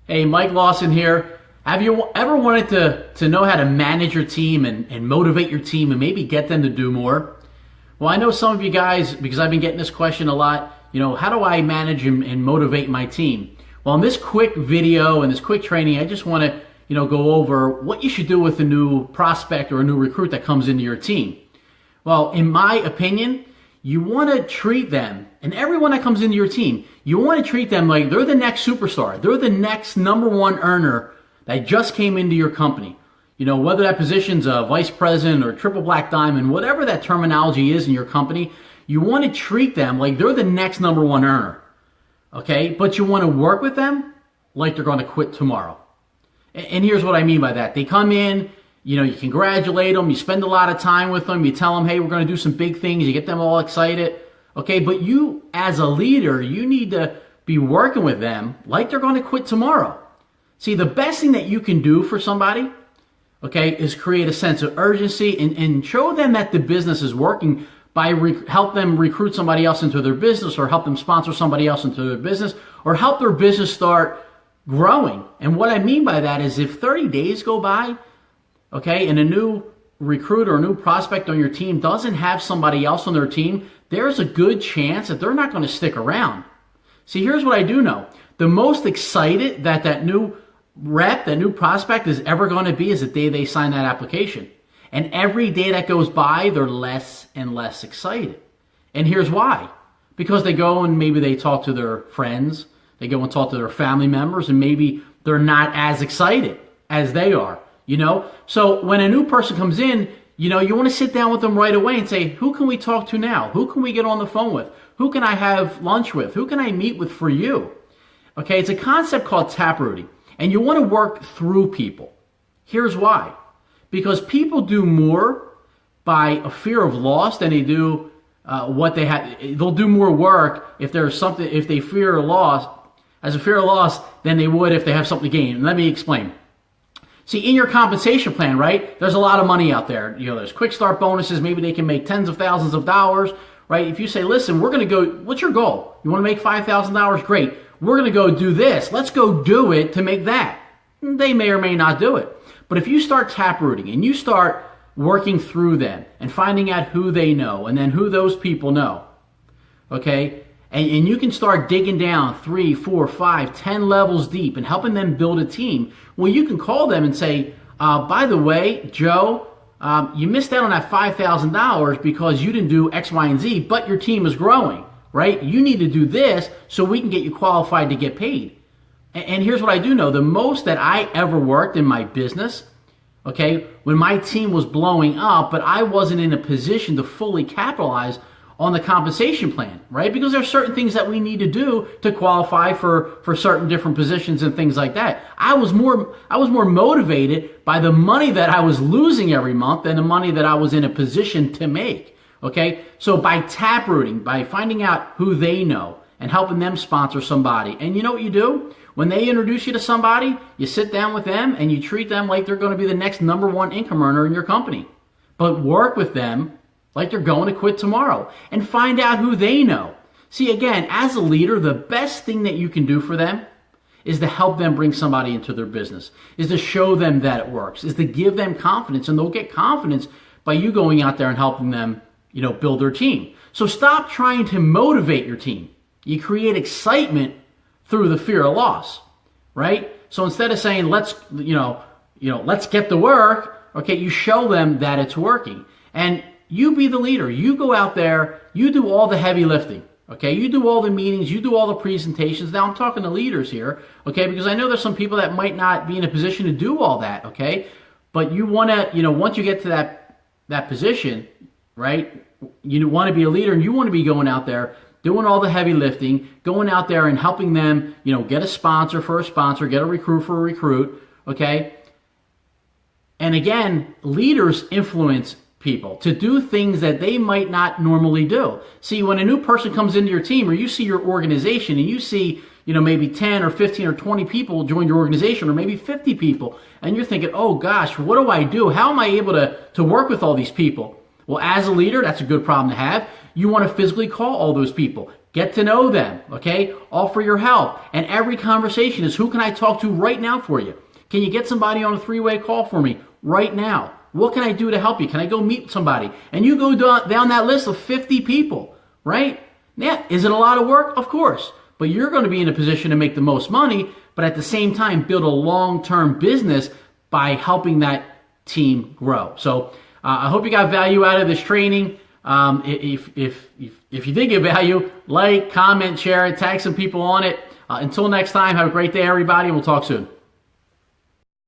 Hey, Mike Lawson here. Have you ever wanted to know how to manage your team and motivate your team and maybe get them to do more? Well, I know some of you guys, because I've been getting this question a lot, how do I manage and motivate my team? Well, in this quick video and this quick training, I just want to, go over what you should do with a new prospect or a new recruit that comes into your team. Well, in my opinion, you want to treat them, and everyone that comes into your team, you want to treat them like they're the next superstar. They're the next number one earner that just came into your company. Whether that position's a vice president or triple black diamond, whatever that terminology is in your company, you want to treat them like they're the next number one earner. Okay? But you want to work with them like they're going to quit tomorrow. And here's what I mean by that. They come in, you congratulate them, you spend a lot of time with them, you tell them, hey, we're going to do some big things, you get them all excited. Okay, but you, as a leader, you need to be working with them like they're going to quit tomorrow. See, the best thing that you can do for somebody, okay, is create a sense of urgency and show them that the business is working by help them recruit somebody else into their business, or help them sponsor somebody else into their business, or help their business start growing. And what I mean by that is if 30 days go by, okay, and a new recruit or a new prospect on your team doesn't have somebody else on their team, there's a good chance that they're not going to stick around. See, here's what I do know. The most excited that new rep, that new prospect is ever going to be is the day they sign that application. And every day that goes by, they're less and less excited. And here's why. Because they go and maybe they talk to their friends, they go and talk to their family members, and maybe they're not as excited as they are. So when a new person comes in, you want to sit down with them right away and say, who can we talk to now? Who can we get on the phone with? Who can I have lunch with? Who can I meet with for you? Okay, it's a concept called taprooting, and you want to work through people. Here's why. Because people do more by a fear of loss than they do what they have. They'll do more work if they fear a loss, as a fear of loss, than they would if they have something to gain. And let me explain. See, in your compensation plan, right, there's a lot of money out there. There's quick start bonuses. Maybe they can make tens of thousands of dollars, right? If you say, listen, we're going to go, what's your goal? You want to make $5,000? Great. We're going to go do this. Let's go do it to make that. They may or may not do it. But if you start taprooting and you start working through them and finding out who they know and then who those people know, okay, and you can start digging down 3, 4, 5, 10 levels deep and helping them build a team. Well, you can call them and say, by the way, Joe, you missed out on that $5,000 because you didn't do X, Y, and Z, but your team is growing, right? You need to do this so we can get you qualified to get paid. And here's what I do know. The most that I ever worked in my business, okay, when my team was blowing up, but I wasn't in a position to fully capitalize on the compensation plan, right? Because there are certain things that we need to do to qualify for certain different positions and things like that. I was more motivated by the money that I was losing every month than the money that I was in a position to make, okay? So by taprooting, by finding out who they know and helping them sponsor somebody, and you know what you do? When they introduce you to somebody, you sit down with them and you treat them like they're going to be the next number one income earner in your company. But work with them like they're going to quit tomorrow, and find out who they know. See, again, as a leader, the best thing that you can do for them is to help them bring somebody into their business, is to show them that it works, is to give them confidence, and they'll get confidence by you going out there and helping them, build their team. So stop trying to motivate your team. You create excitement through the fear of loss, right? So instead of saying, let's get to work, okay, you show them that it's working. And you be the leader. You go out there, you do all the heavy lifting, okay? You do all the meetings, you do all the presentations. Now I'm talking to leaders here, okay? Because I know there's some people that might not be in a position to do all that, okay? But you want to, once you get to that position, right? You want to be a leader, and you want to be going out there doing all the heavy lifting, going out there and helping them, get a sponsor for a sponsor, get a recruit for a recruit, okay? And again, leaders influence people to do things that they might not normally do. See, when a new person comes into your team, or you see your organization and you see, maybe 10 or 15 or 20 people join your organization, or maybe 50 people, and you're thinking, oh gosh, what do I do? How am I able to work with all these people? Well, as a leader, that's a good problem to have. You want to physically call all those people. Get to know them, okay? Offer your help. And every conversation is, who can I talk to right now for you? Can you get somebody on a 3-way call for me right now? What can I do to help you? Can I go meet somebody? And you go down that list of 50 people, right? Yeah, is it a lot of work? Of course. But you're going to be in a position to make the most money, but at the same time, build a long-term business by helping that team grow. So I hope you got value out of this training. If you did get value, like, comment, share it, tag some people on it. Until next time, have a great day, everybody, and we'll talk soon.